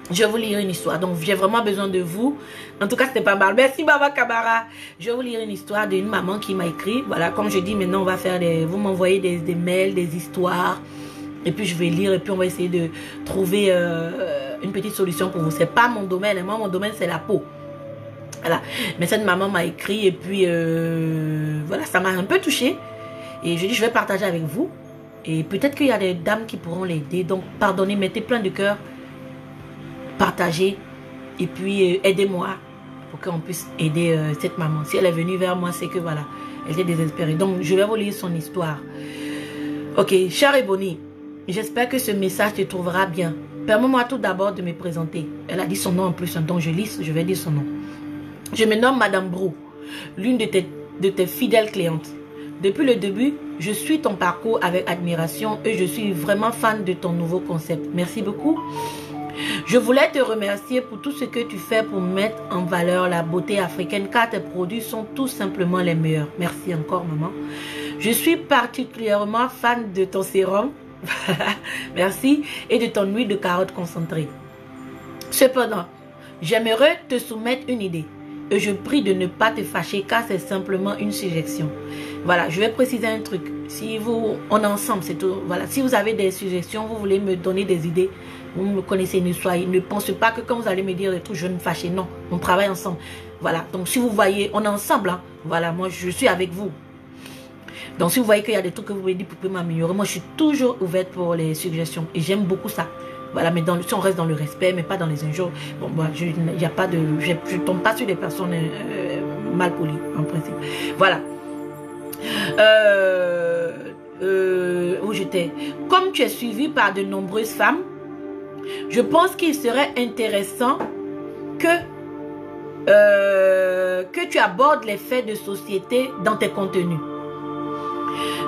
Je vais vous lire une histoire. Donc, j'ai vraiment besoin de vous. En tout cas, c'était pas mal. Merci, Baba Kabara. Je vais vous lire une histoire d'une maman qui m'a écrit. Voilà, comme je dis, maintenant, on va faire vous m'envoyez des mails, des histoires. Et puis, je vais lire. Et puis, on va essayer de trouver une petite solution pour vous. C'est pas mon domaine. Moi, mon domaine, c'est la peau. Voilà. Mais cette maman m'a écrit. Et puis, voilà, ça m'a un peu touchée. Et je dis, je vais partager avec vous. Et peut-être qu'il y a des dames qui pourront l'aider. Donc, pardonnez, mettez plein de cœur. Partagez et puis aidez-moi pour qu'on puisse aider cette maman. Si elle est venue vers moi, c'est que voilà, elle est désespérée. Donc, je vais vous lire son histoire. Ok, chère Ebony, j'espère que ce message te trouvera bien. Permets-moi tout d'abord de me présenter. Elle a dit son nom en plus, donc je vais dire son nom. Je me nomme Madame Brou, l'une de tes fidèles clientes. Depuis le début, je suis ton parcours avec admiration et je suis vraiment fan de ton nouveau concept. Merci beaucoup. Je voulais te remercier pour tout ce que tu fais pour mettre en valeur la beauté africaine car tes produits sont tout simplement les meilleurs. Merci encore, maman. Je suis particulièrement fan de ton sérum. Merci. Et de ton huile de carotte concentrée. Cependant, j'aimerais te soumettre une idée. Et je prie de ne pas te fâcher car c'est simplement une suggestion. Voilà, je vais préciser un truc. Si on est ensemble, c'est tout. Voilà, si vous avez des suggestions, vous voulez me donner des idées, vous me connaissez, ne pensez pas que quand vous allez me dire des trucs, je vais me fâcher. Non, on travaille ensemble. Voilà, donc si vous voyez, on est ensemble. Hein, voilà, moi je suis avec vous. Donc si vous voyez qu'il y a des trucs que vous voulez dire pour m'améliorer, moi je suis toujours ouverte pour les suggestions. Et j'aime beaucoup ça. Voilà, mais si on reste dans le respect, mais pas dans les injures, bon, moi, je ne tombe pas sur des personnes mal polies, en principe. Voilà. Où j'étais. Comme tu es suivi par de nombreuses femmes, je pense qu'il serait intéressant que tu abordes les faits de société dans tes contenus.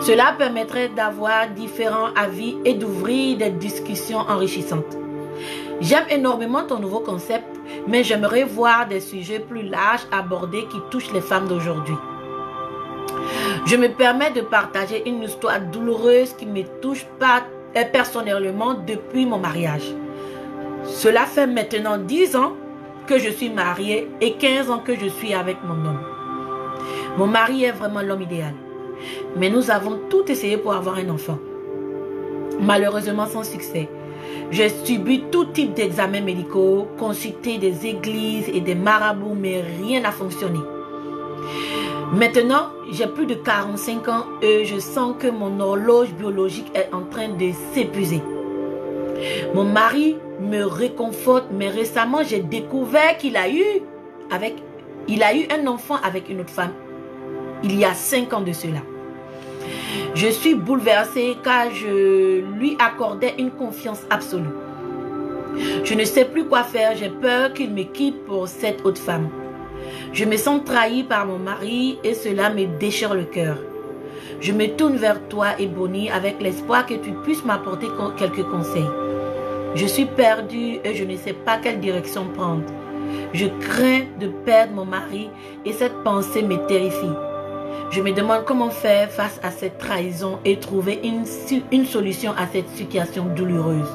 Cela permettrait d'avoir différents avis et d'ouvrir des discussions enrichissantes. J'aime énormément ton nouveau concept, mais j'aimerais voir des sujets plus larges abordés qui touchent les femmes d'aujourd'hui. Je me permets de partager une histoire douloureuse qui me touche personnellement depuis mon mariage. Cela fait maintenant 10 ans que je suis mariée et 15 ans que je suis avec mon homme. Mon mari est vraiment l'homme idéal. Mais nous avons tout essayé pour avoir un enfant. Malheureusement sans succès. J'ai subi tout type d'examens médicaux, consulté des églises et des marabouts, mais rien n'a fonctionné. Maintenant, j'ai plus de 45 ans et je sens que mon horloge biologique est en train de s'épuiser. Mon mari me réconforte, mais récemment, j'ai découvert qu'il a eu un enfant avec une autre femme. Il y a 5 ans de cela. Je suis bouleversée car je lui accordais une confiance absolue. Je ne sais plus quoi faire, j'ai peur qu'il me quitte pour cette autre femme. Je me sens trahie par mon mari et cela me déchire le cœur. Je me tourne vers toi, Ebony, avec l'espoir que tu puisses m'apporter quelques conseils. Je suis perdue et je ne sais pas quelle direction prendre. Je crains de perdre mon mari et cette pensée me terrifie. Je me demande comment faire face à cette trahison et trouver une solution à cette situation douloureuse.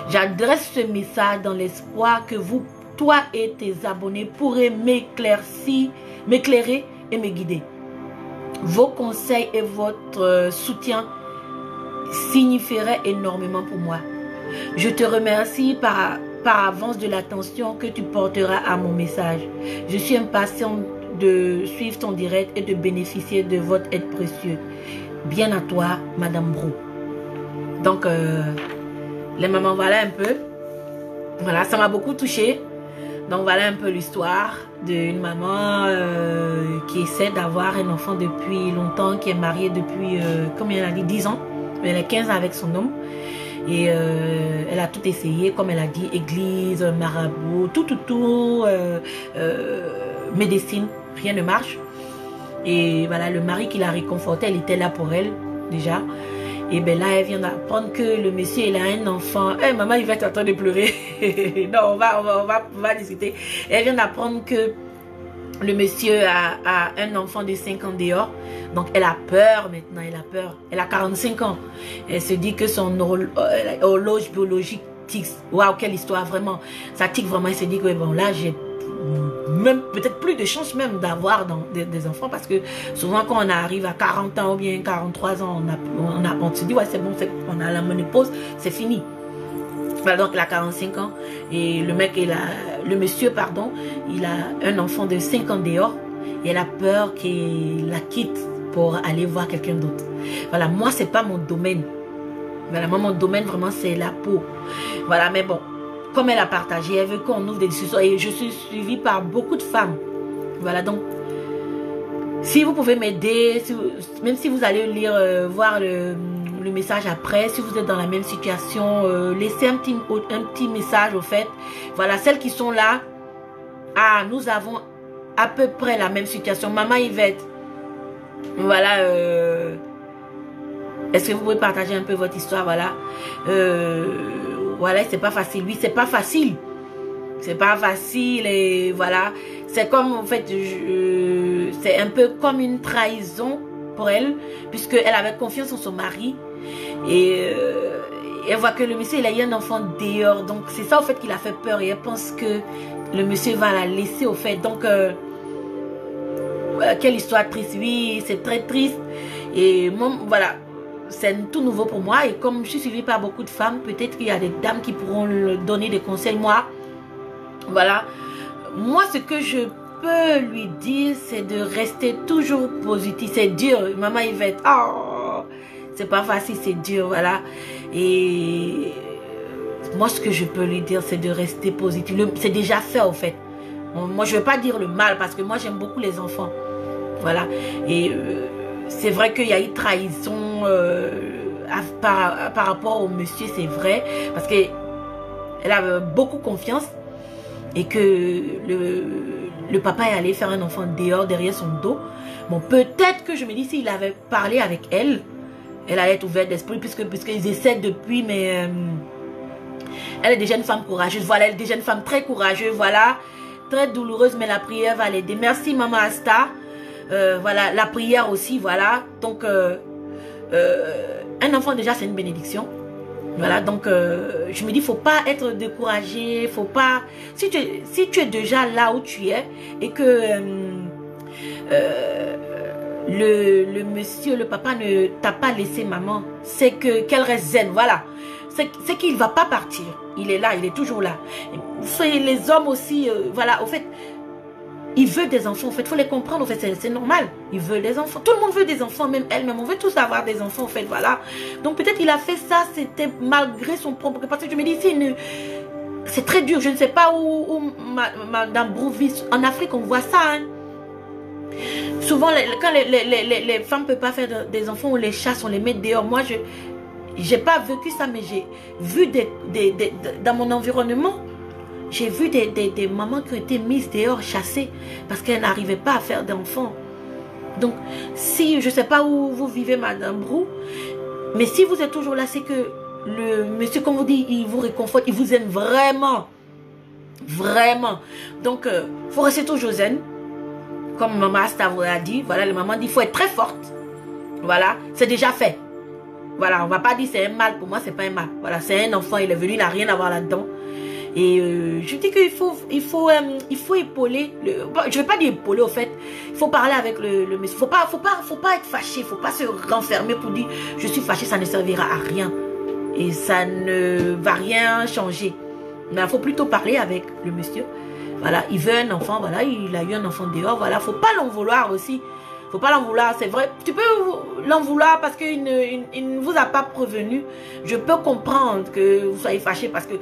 J'adresse ce message dans l'espoir que vous, toi et tes abonnés, pourrez m'éclairer et me guider. Vos conseils et votre soutien signifieraient énormément pour moi. Je te remercie par avance de l'attention que tu porteras à mon message. Je suis impatiente de suivre ton direct et de bénéficier de votre aide précieuse. Bien à toi, Madame Brou. Donc, les mamans, voilà un peu. Voilà, ça m'a beaucoup touchée. Donc, voilà un peu l'histoire d'une maman qui essaie d'avoir un enfant depuis longtemps, qui est mariée depuis, comme elle a dit, 10 ans. Elle a 15 ans avec son homme. Et elle a tout essayé, comme elle a dit, église, marabout, tout, médecine, rien ne marche. Et voilà, le mari qui l'a réconforté, elle était là pour elle, déjà. Et bien là, elle vient d'apprendre que le monsieur, il a un enfant. Hey, maman, il va être en train de pleurer. Non, on va discuter. Elle vient d'apprendre que le monsieur a un enfant de 5 ans dehors. Donc, elle a peur maintenant, elle a peur. Elle a 45 ans. Elle se dit que son horloge biologique tique. Waouh, quelle histoire, vraiment. Ça tique vraiment. Il s'est dit que bon, là, j'ai même peut-être plus de chance même d'avoir des enfants, parce que souvent quand on arrive à 40 ans ou bien 43 ans, on se dit ouais, c'est bon, on a la ménopause, c'est fini. Voilà, donc il a 45 ans et le monsieur, pardon, il a un enfant de 5 ans dehors et elle a peur qu'il la quitte pour aller voir quelqu'un d'autre. Voilà, moi c'est pas mon domaine. Voilà, moi mon domaine vraiment c'est la peau. Voilà, mais bon, comme elle a partagé, elle veut qu'on ouvre des discussions et je suis suivie par beaucoup de femmes. Voilà, donc si vous pouvez m'aider, même si vous allez lire, voir le message après, si vous êtes dans la même situation, laissez un petit message au fait. Voilà, celles qui sont là, ah, nous avons à peu près la même situation. Maman Yvette, voilà, est-ce que vous pouvez partager un peu votre histoire? Voilà, voilà, c'est pas facile. Oui, c'est pas facile. C'est pas facile et voilà. C'est comme, en fait, c'est un peu comme une trahison pour elle, puisqu'elle avait confiance en son mari. Et elle voit que le monsieur, il a eu un enfant dehors. Donc, c'est ça, au fait, qui l'a fait peur. Et elle pense que le monsieur va la laisser, au fait. Donc, quelle histoire triste. Oui, c'est très triste. Et moi, voilà, c'est tout nouveau pour moi. Et comme je suis suivie par beaucoup de femmes, peut-être qu'il y a des dames qui pourront lui donner des conseils. Moi, voilà. Moi, ce que je peux lui dire, c'est de rester toujours positif. C'est dur, maman Yvette. Oh, c'est pas facile, c'est dur, voilà. Et moi, ce que je peux lui dire, c'est de rester positif. C'est déjà fait, en fait. Moi, je ne veux pas dire le mal, parce que moi, j'aime beaucoup les enfants. Voilà. Et c'est vrai qu'il y a eu trahison par rapport au monsieur, c'est vrai. Parce qu'elle avait beaucoup confiance. Et que le papa est allé faire un enfant dehors, derrière son dos. Bon, peut-être que je me dis, s'il avait parlé avec elle, elle allait être ouverte d'esprit, puisqu'ils essaient depuis, mais elle est déjà une femme courageuse. Voilà, elle est déjà une femme très courageuse, voilà, très douloureuse, mais la prière va l'aider. Merci, maman Asta. Voilà, la prière aussi, voilà. Donc, un enfant, déjà, c'est une bénédiction. Voilà, donc je me dis, faut pas être découragé, faut pas... Si tu es déjà là où tu es et que le monsieur, le papa ne t'a pas laissé maman, c'est qu'elle reste zen, voilà. C'est qu'il ne va pas partir, il est là, il est toujours là. Les hommes aussi, voilà, au fait... Ils veulent des enfants, en fait, il faut les comprendre, en fait, c'est normal. Ils veulent des enfants. Tout le monde veut des enfants, même elle-même. On veut tous avoir des enfants, en fait, voilà. Donc peut-être il a fait ça, c'était malgré son propre... Parce que je me dis, c'est très dur. Je ne sais pas où Madame Brou vit. En Afrique, on voit ça, hein. Souvent, quand les femmes ne peuvent pas faire des enfants, on les chasse, on les met dehors. Moi, je n'ai pas vécu ça, mais j'ai vu dans mon environnement... J'ai vu des mamans qui ont été mises dehors, chassées, parce qu'elles n'arrivaient pas à faire d'enfants. Donc, si, je ne sais pas où vous vivez, Madame Brou, mais si vous êtes toujours là, c'est que le monsieur, comme vous dit, il vous réconforte, il vous aime vraiment. Vraiment. Donc, il faut rester toujours zen. Comme Maman Asta vous a dit, voilà, la maman dit, il faut être très forte. Voilà, c'est déjà fait. Voilà, on ne va pas dire c'est un mal, pour moi, c'est pas un mal. Voilà, c'est un enfant, il est venu, il n'a rien à voir là-dedans. Et je dis qu'il faut épauler, je ne vais pas dire épauler au fait, il faut parler avec le monsieur, faut pas être fâché, il ne faut pas se renfermer pour dire je suis fâché, ça ne servira à rien et ça ne va rien changer. Mais il faut plutôt parler avec le monsieur, voilà, il veut un enfant, voilà, il a eu un enfant dehors, voilà, il ne faut pas l'en vouloir aussi. Faut pas l'en vouloir, c'est vrai. Tu peux l'en vouloir parce qu'il ne vous a pas prévenu. Je peux comprendre que vous soyez fâché parce que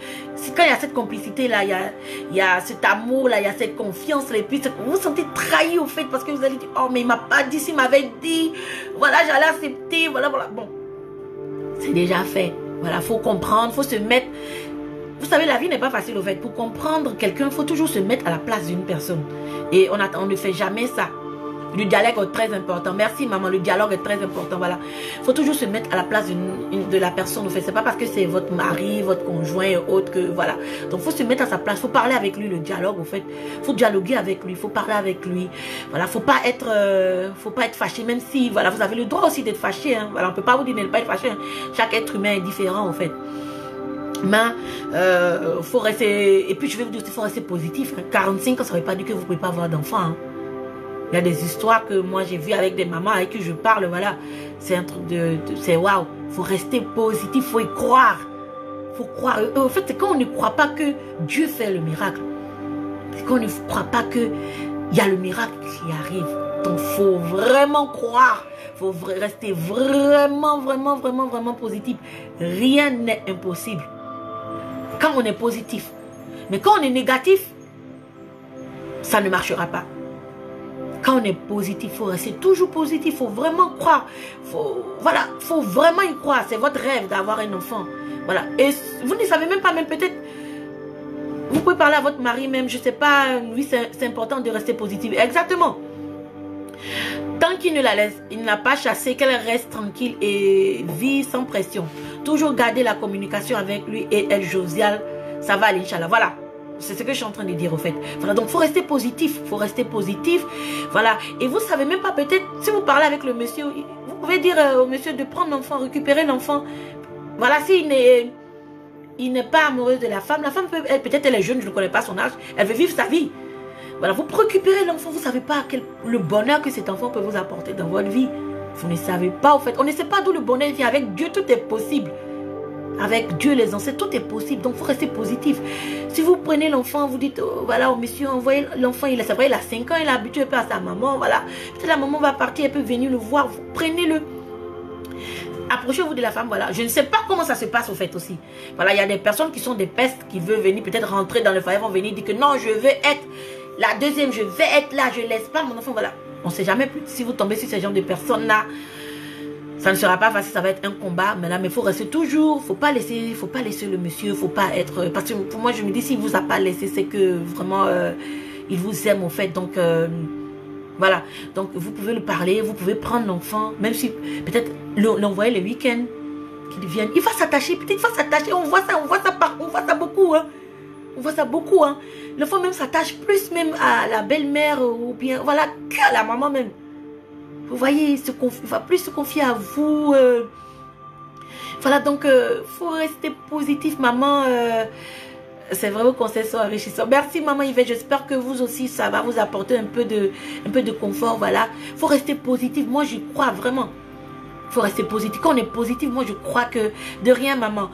quand il y a cette complicité-là, il y a cet amour-là, il y a cette confiance-là, et puis vous vous sentez trahi au fait parce que vous allez dire, oh mais il m'a pas dit, s'il m'avait dit, voilà, j'allais accepter, voilà, voilà. Bon, c'est déjà fait. Voilà, faut comprendre, faut se mettre... Vous savez, la vie n'est pas facile au fait. Pour comprendre quelqu'un, il faut toujours se mettre à la place d'une personne. Et on ne fait jamais ça. Le dialogue est très important. Merci maman, le dialogue est très important. Voilà. Il faut toujours se mettre à la place de la personne. Ce n'est pas parce que c'est votre mari, votre conjoint et autres que voilà. Donc il faut se mettre à sa place. Il faut parler avec lui, le dialogue. Il faut dialoguer avec lui. Il faut parler avec lui. Voilà. Faut pas être fâché. Même si voilà, vous avez le droit aussi d'être fâché. Hein. Voilà, on ne peut pas vous dire de ne pas être fâché. Hein. Chaque être humain est différent en fait. Mais faut rester, et puis je vais vous dire, il faut rester positif. 45 ans, ça ne veut pas dire que vous ne pouvez pas avoir d'enfants. Hein. Il y a des histoires que moi j'ai vues avec des mamans avec qui je parle, voilà. C'est un truc c'est waouh. Il faut rester positif, il faut y croire. Il faut croire. En fait, c'est quand on ne croit pas que Dieu fait le miracle. C'est quand on ne croit pas qu'il y a le miracle qui arrive. Donc, il faut vraiment croire. Il faut rester vraiment, vraiment, vraiment, vraiment positif. Rien n'est impossible. Quand on est positif. Mais quand on est négatif, ça ne marchera pas. Quand on est positif, il faut rester toujours positif. Il faut vraiment croire. Voilà, il faut vraiment y croire. C'est votre rêve d'avoir un enfant. Voilà. Et vous ne savez même pas, même peut-être, vous pouvez parler à votre mari même, je ne sais pas, oui, c'est important de rester positif. Exactement. Tant qu'il ne la laisse, il n'a pas chassé, qu'elle reste tranquille et vit sans pression. Toujours garder la communication avec lui et elle joviale. Ça va aller, Inch'Allah. Voilà. C'est ce que je suis en train de dire au fait. Voilà, donc il faut rester positif. Il faut rester positif. Voilà. Et vous ne savez même pas, peut-être, si vous parlez avec le monsieur, vous pouvez dire au monsieur de prendre l'enfant, récupérer l'enfant. Voilà, s'il n'est pas amoureux de la femme peut-être elle est jeune, je ne connais pas son âge, elle veut vivre sa vie. Voilà, vous récupérez l'enfant, vous ne savez pas le bonheur que cet enfant peut vous apporter dans votre vie. Vous ne savez pas, au fait. On ne sait pas d'où le bonheur vient. Avec Dieu, tout est possible. Avec Dieu, les ancêtres, tout est possible. Donc, il faut rester positif. Si vous prenez l'enfant, vous dites, oh, voilà, au monsieur, envoyez l'enfant, c'est vrai, il a 5 ans, il est habitué un peu à sa maman, voilà. Peut-être la maman va partir, elle peut venir le voir, vous prenez-le. Approchez-vous de la femme, voilà. Je ne sais pas comment ça se passe au fait aussi. Voilà, il y a des personnes qui sont des pestes, qui veulent venir, peut-être rentrer dans le foyer, vont venir dire que non, je veux être la deuxième, je vais être là, je ne laisse pas mon enfant, voilà. On ne sait jamais plus si vous tombez sur ce genre de personnes-là. Ça ne sera pas facile, ça va être un combat. Mais là, il faut rester toujours. Faut pas laisser le monsieur. Faut pas être. Parce que pour moi, je me dis, s'il vous a pas laissé, c'est que vraiment, il vous aime, au fait. Donc, voilà. Donc, vous pouvez le parler. Vous pouvez prendre l'enfant. Même si, peut-être, l'envoyer le week-end. Qu'il vienne. Il va s'attacher. Peut-être, il va s'attacher. On voit ça beaucoup, hein. On voit ça beaucoup, hein. L'enfant même s'attache plus même à la belle-mère ou bien, voilà, qu'à la maman même. Vous voyez, il va plus se confier à vous. Voilà, donc, faut rester positif, maman. C'est vrai, vos conseils sont enrichissants. Merci, maman Yvette. J'espère que vous aussi, ça va vous apporter un peu de confort. Voilà, faut rester positif. Moi, j'y crois vraiment. Faut rester positif. Quand on est positif, moi, je crois que de rien, maman.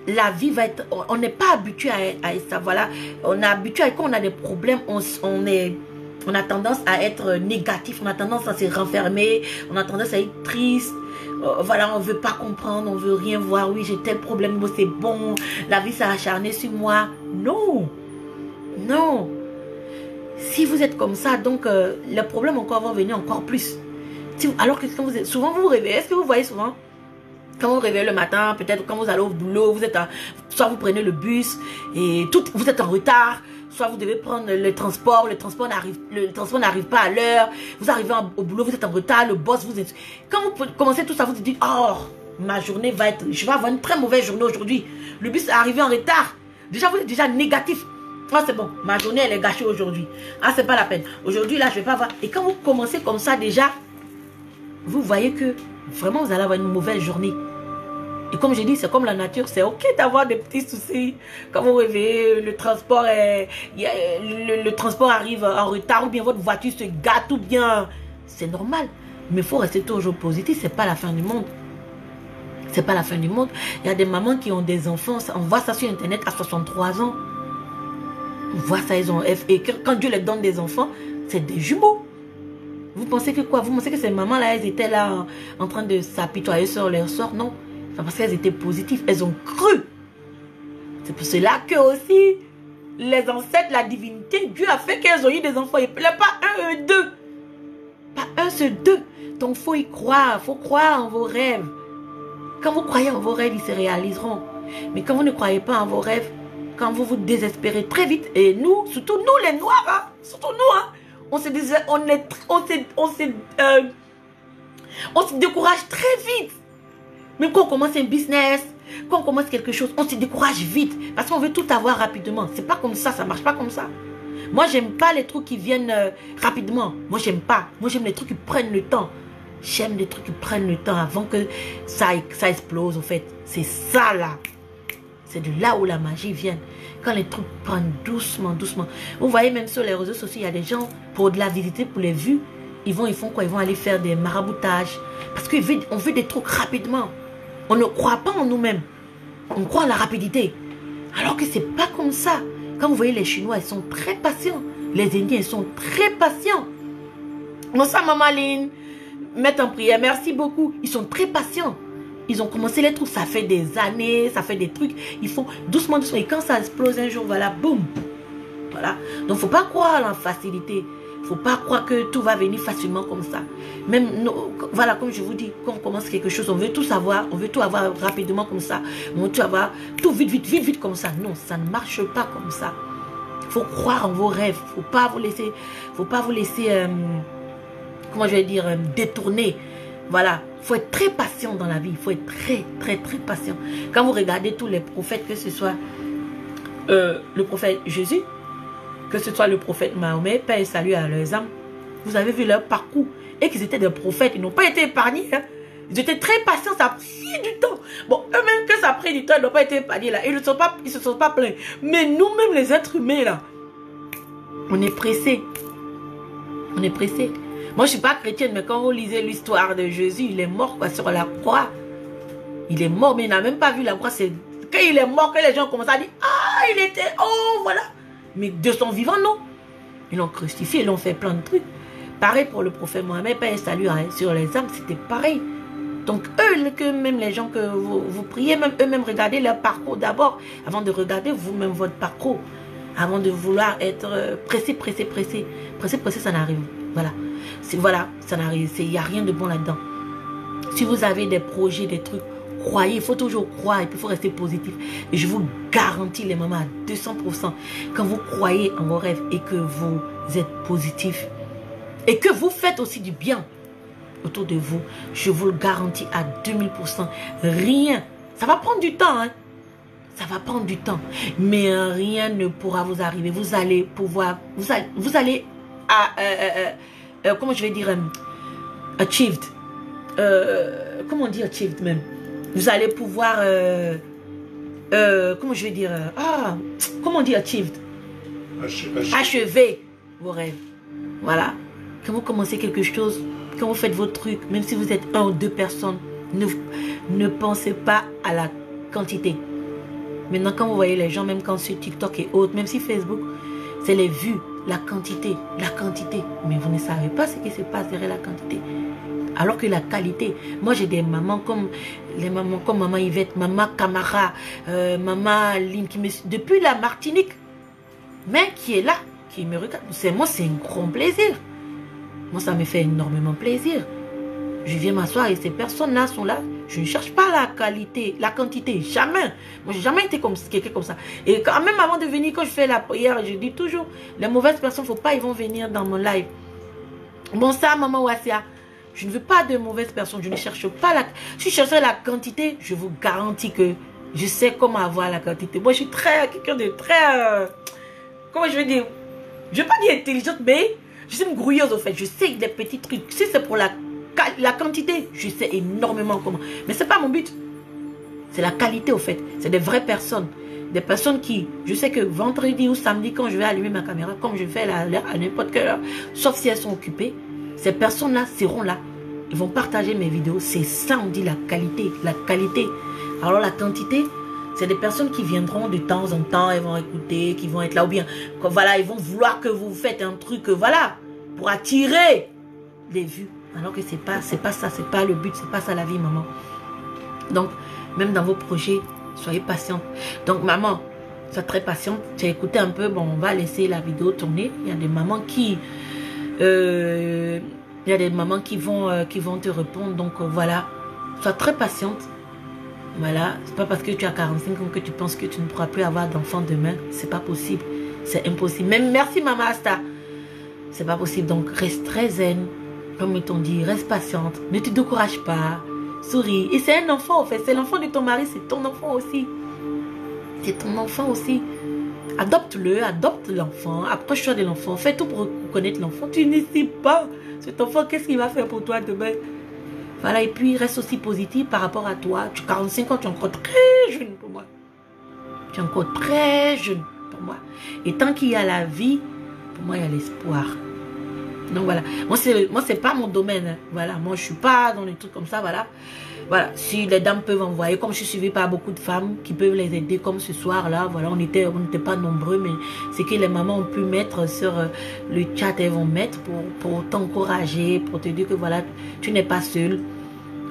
La vie va être... On n'est pas habitué à ça. Voilà, on est habitué à quand on a des problèmes, on a tendance à être négatif, on a tendance à se renfermer, on a tendance à être triste. Voilà, on ne veut pas comprendre, on ne veut rien voir. Oui, j'ai tel problème, moi c'est bon, la vie s'est acharnée sur moi. Non, non. Si vous êtes comme ça, donc les problèmes encore vont venir encore plus. Alors que quand souvent vous vous réveillez, est-ce que vous voyez souvent quand vous vous réveillez le matin, peut-être quand vous allez au boulot, soit vous prenez le bus et vous êtes en retard. Soit vous devez prendre le transport n'arrive pas à l'heure. Vous arrivez au boulot, vous êtes en retard, le boss vous êtes... Quand vous commencez tout ça, vous vous dites, oh, ma journée va être... Je vais avoir une très mauvaise journée aujourd'hui. Le bus est arrivé en retard. Déjà, vous êtes déjà négatif. Ah, c'est bon, ma journée, elle est gâchée aujourd'hui. Ah, c'est pas la peine. Aujourd'hui, là, je vais pas avoir... Et quand vous commencez comme ça, déjà, vous voyez que vraiment, vous allez avoir une mauvaise journée. Et comme j'ai dit, c'est comme la nature, c'est ok d'avoir des petits soucis. Quand vous réveillez, le transport arrive en retard, ou bien votre voiture se gâte, ou bien... C'est normal. Mais il faut rester toujours positif, c'est pas la fin du monde. C'est pas la fin du monde. Il y a des mamans qui ont des enfants, on voit ça sur Internet à 63 ans. On voit ça, ils ont... Et quand Dieu leur donne des enfants, c'est des jumeaux. Vous pensez que quoi? Vous pensez que ces mamans-là, elles étaient là en train de s'apitoyer sur leur sort? Non. Parce qu'elles étaient positives, elles ont cru. C'est pour cela que aussi, les ancêtres, la divinité, Dieu a fait qu'elles ont eu des enfants. Il ne plaît pas un, deux. Pas un, c'est deux. Donc il faut y croire, il faut croire en vos rêves. Quand vous croyez en vos rêves, ils se réaliseront. Mais quand vous ne croyez pas en vos rêves, quand vous vous désespérez très vite, et nous, surtout nous les Noirs, hein, surtout nous, hein, on se décourage très vite. Même quand on commence un business, quand on commence quelque chose, on se décourage vite. Parce qu'on veut tout avoir rapidement. C'est pas comme ça, ça marche pas comme ça. Moi, j'aime pas les trucs qui viennent rapidement. Moi, j'aime pas. Moi, j'aime les trucs qui prennent le temps. J'aime les trucs qui prennent le temps avant que ça explose, en fait. C'est ça, là. C'est de là où la magie vient. Quand les trucs prennent doucement, doucement. Vous voyez même sur les réseaux sociaux, il y a des gens, pour de la visiter, pour les vues, ils font quoi? Ils vont aller faire des maraboutages. Parce qu'on veut des trucs rapidement. On ne croit pas en nous-mêmes. On croit en la rapidité. Alors que c'est pas comme ça. Quand vous voyez les Chinois, ils sont très patients. Les Indiens, ils sont très patients. Bonsoir, Maman Lynn. Mettre en prière, merci beaucoup. Ils sont très patients. Ils ont commencé les trucs, ça fait des années, ça fait des trucs. Ils font doucement, doucement. Et quand ça explose un jour, voilà, boum. Voilà. Donc, il ne faut pas croire à la facilité. Il ne faut pas croire que tout va venir facilement comme ça. Même, voilà, comme je vous dis, quand on commence quelque chose, on veut tout savoir, on veut tout avoir rapidement comme ça. On veut tout avoir, tout vite, vite, vite, vite comme ça. Non, ça ne marche pas comme ça. Il faut croire en vos rêves. Il ne faut pas vous laisser, comment je vais dire, détourner. Voilà, il faut être très patient dans la vie. Il faut être très, très, très patient. Quand vous regardez tous les prophètes, que ce soit le prophète Jésus, que ce soit le prophète Mahomet, paix et salut à leurs âmes, vous avez vu leur parcours. Et qu'ils étaient des prophètes, ils n'ont pas été épargnés. Hein. Ils étaient très patients, ça a pris du temps. Bon, eux-mêmes que ça a pris du temps, ils n'ont pas été épargnés là. Ils ne se sont pas plaints. Mais nous-mêmes, les êtres humains là, on est pressés. On est pressés. Moi, je ne suis pas chrétienne, mais quand vous lisez l'histoire de Jésus, il est mort quoi, sur la croix. Il est mort, mais il n'a même pas vu la croix. C'est quand il est mort que les gens commencent à dire, ah, il était, oh, voilà. Mais de son vivant, non. Ils l'ont crucifié, ils l'ont fait plein de trucs. Pareil pour le prophète Mohamed, paix et salut sur les âmes, c'était pareil. Donc, eux, que même les gens que vous priez, même eux-mêmes, regardez leur parcours d'abord, avant de regarder vous-même votre parcours. Avant de vouloir être pressé, pressé, pressé. Pressé, pressé, ça n'arrive. Voilà. Voilà, ça n'arrive. Il n'y a rien de bon là-dedans. Si vous avez des projets, des trucs, croyez, il faut toujours croire et puis il faut rester positif. Et je vous garantis, les mamans, à 200%, quand vous croyez en vos rêves et que vous êtes positif et que vous faites aussi du bien autour de vous, je vous le garantis à 2000%. Rien. Ça va prendre du temps, hein. Ça va prendre du temps. Mais rien ne pourra vous arriver. Vous allez pouvoir, vous allez comment je vais dire, achieved. Comment on dit achieved même? Vous allez pouvoir, comment je vais dire, comment on dit achieved? Achever vos rêves. Voilà. Quand vous commencez quelque chose, quand vous faites votre truc, même si vous êtes 1 ou 2 personnes, ne pensez pas à la quantité. Maintenant, quand vous voyez les gens, même quand sur TikTok et autres, même si Facebook, c'est les vues, la quantité. Mais vous ne savez pas ce qui se passe derrière la quantité. Alors que la qualité, moi j'ai des mamans comme les mamans comme maman Yvette, maman Camara, maman Lynn, depuis la Martinique, mais qui est là, qui me regarde. Moi c'est un grand plaisir. Moi ça me fait énormément plaisir. Je viens m'asseoir et ces personnes-là sont là. Je ne cherche pas la qualité, la quantité, jamais. Moi, j'ai jamais été comme quelqu'un comme ça. Et quand même avant de venir, quand je fais la prière, je dis toujours, les mauvaises personnes, faut pas, ils vont venir dans mon live. Bon, ça, maman Wassia, je ne veux pas de mauvaises personnes. Je ne cherche pas la... Si je cherchais la quantité, je vous garantis que je sais comment avoir la quantité. Moi, je suis quelqu'un de très... comment je vais dire? Je ne vais pas dire intelligente, mais je suis une grouilleuse, au fait. Je sais des petits trucs. Si c'est pour la quantité, je sais énormément comment. Mais ce n'est pas mon but. C'est la qualité, au fait. C'est des vraies personnes. Des personnes qui, je sais que vendredi ou samedi, quand je vais allumer ma caméra, comme je fais à n'importe quelle heure, sauf si elles sont occupées, ces personnes-là seront là. Ils vont partager mes vidéos. C'est ça, on dit la qualité. La qualité. Alors la quantité, c'est des personnes qui viendront de temps en temps, elles vont écouter, qui vont être là, ou bien, voilà, ils vont vouloir que vous faites un truc, voilà, pour attirer des vues. Alors que c'est pas ça, c'est pas le but, c'est pas ça la vie, maman. Donc, même dans vos projets, soyez patiente. Donc, maman, sois très patiente. Tu as écouté un peu, bon, on va laisser la vidéo tourner. Il y a des mamans qui... vont te répondre. Donc, voilà. Sois très patiente. Voilà. C'est pas parce que tu as 45 ans que tu penses que tu ne pourras plus avoir d'enfant demain. C'est pas possible. C'est impossible. Même merci, maman Asta. C'est pas possible. Donc, reste très zen. Comme ils t'ont dit, reste patiente, ne te décourage pas, souris. Et c'est un enfant, en fait, c'est l'enfant de ton mari, c'est ton enfant aussi. C'est ton enfant aussi. Adopte-le, adopte l'enfant, approche-toi de l'enfant, fais tout pour connaître l'enfant. Tu ne sais pas, cet enfant, qu'est-ce qu'il va faire pour toi demain? Voilà, et puis reste aussi positif par rapport à toi. Tu as 45 ans, tu es encore très jeune pour moi. Tu es encore très jeune pour moi. Et tant qu'il y a la vie, pour moi, il y a l'espoir. Donc voilà, moi c'est pas mon domaine, hein. Voilà, moi je suis pas dans les trucs comme ça, voilà. Voilà, si les dames peuvent envoyer, comme je suis suivie par beaucoup de femmes qui peuvent les aider, comme ce soir là, voilà, on n'était pas nombreux, mais c'est que les mamans ont pu mettre sur le chat, elles vont mettre pour t'encourager, pour te dire que voilà, tu n'es pas seule.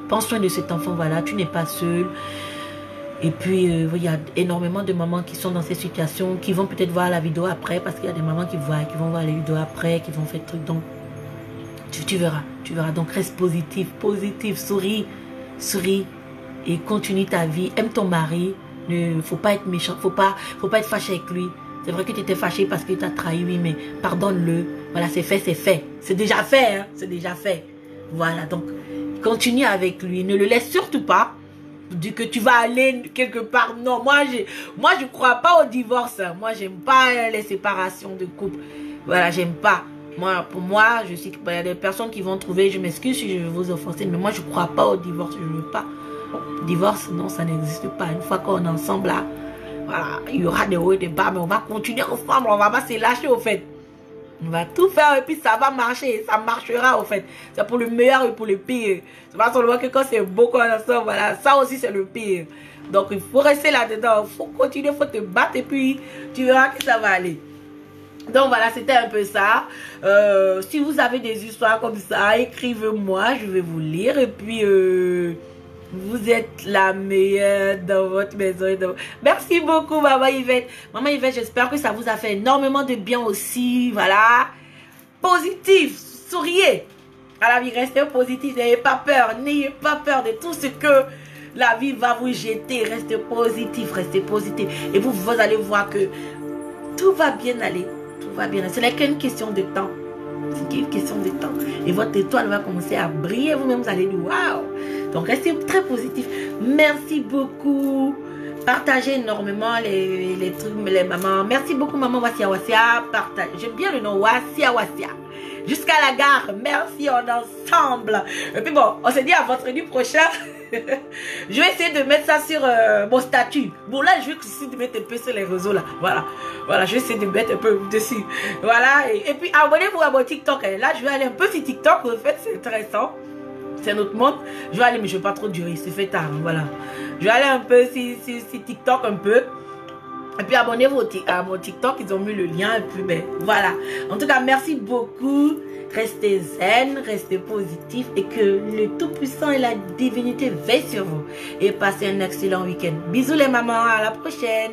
Prends soin de cet enfant, voilà, tu n'es pas seule. Et puis, il y a énormément de mamans qui sont dans ces situations, qui vont peut-être voir la vidéo après, parce qu'il y a des mamans qui vont voir les vidéos après, qui vont faire des trucs. Donc, tu verras. Donc, reste positif, souris, et continue ta vie. Aime ton mari. Ne faut pas être méchant, faut pas être fâché avec lui. C'est vrai que tu étais fâché parce qu'il t'a trahi, oui, mais pardonne-le. Voilà, c'est fait, c'est fait. C'est déjà fait, hein, c'est déjà fait. Voilà, donc, continue avec lui. Ne le laisse surtout pas. Dis que tu vas aller quelque part. Non, moi je crois pas au divorce. Moi, j'aime pas les séparations de couple. Voilà, j'aime pas. Moi, pour moi, je sais qu'il y a des personnes qui vont trouver, je m'excuse si je vais vous offenser, mais moi, je crois pas au divorce. Je veux pas. Divorce, non, ça n'existe pas. Une fois qu'on est ensemble, là, voilà, il y aura des hauts et des bas, mais on va continuer ensemble. On va pas se lâcher, au fait. On va tout faire et puis ça va marcher. Ça marchera, au fait. C'est pour le meilleur et pour le pire. C'est pas seulement que quand c'est beau qu'on est ensemble, voilà. Ça aussi, c'est le pire. Donc, il faut rester là-dedans. Il faut continuer, il faut te battre et puis tu verras que ça va aller. Donc voilà, c'était un peu ça. Si vous avez des histoires comme ça, écrivez-moi, je vais vous lire. Et puis, vous êtes la meilleure dans votre maison. Merci beaucoup, Maman Yvette. Maman Yvette, j'espère que ça vous a fait énormément de bien aussi. Voilà. Positif, souriez. À la vie, restez positif. N'ayez pas peur de tout ce que la vie va vous jeter. Restez positif, Et vous allez voir que tout va bien aller. Tout va bien. Ce n'est qu'une question de temps. C'est qu'une question de temps. Et votre étoile va commencer à briller. Vous-même, vous allez dire waouh. Donc, restez très positif. Merci beaucoup. Partagez énormément les trucs, les mamans. Merci beaucoup, maman Wassia Wassia. J'aime bien le nom Wassia Wassia. Jusqu'à la gare. Merci, on est ensemble. Et puis bon, on se dit à vendredi prochain. Je vais essayer de mettre ça sur mon statut. Bon, là, je vais essayer de mettre un peu sur les réseaux, là. Voilà. Voilà, je vais essayer de mettre un peu dessus. Voilà. Et puis, abonnez-vous à mon TikTok. Là, je vais aller un peu sur TikTok. En fait, c'est intéressant. C'est notre monde. Je vais aller, mais je ne vais pas trop durer. C'est fait tard. Voilà. Je vais aller un peu sur TikTok, un peu. Et puis, abonnez-vous à mon TikTok. Ils ont mis le lien. Et puis, ben, voilà. En tout cas, merci beaucoup. Restez zen, restez positif et que le Tout-Puissant et la divinité veillent sur vous. Et passez un excellent week-end. Bisous les mamans, à la prochaine.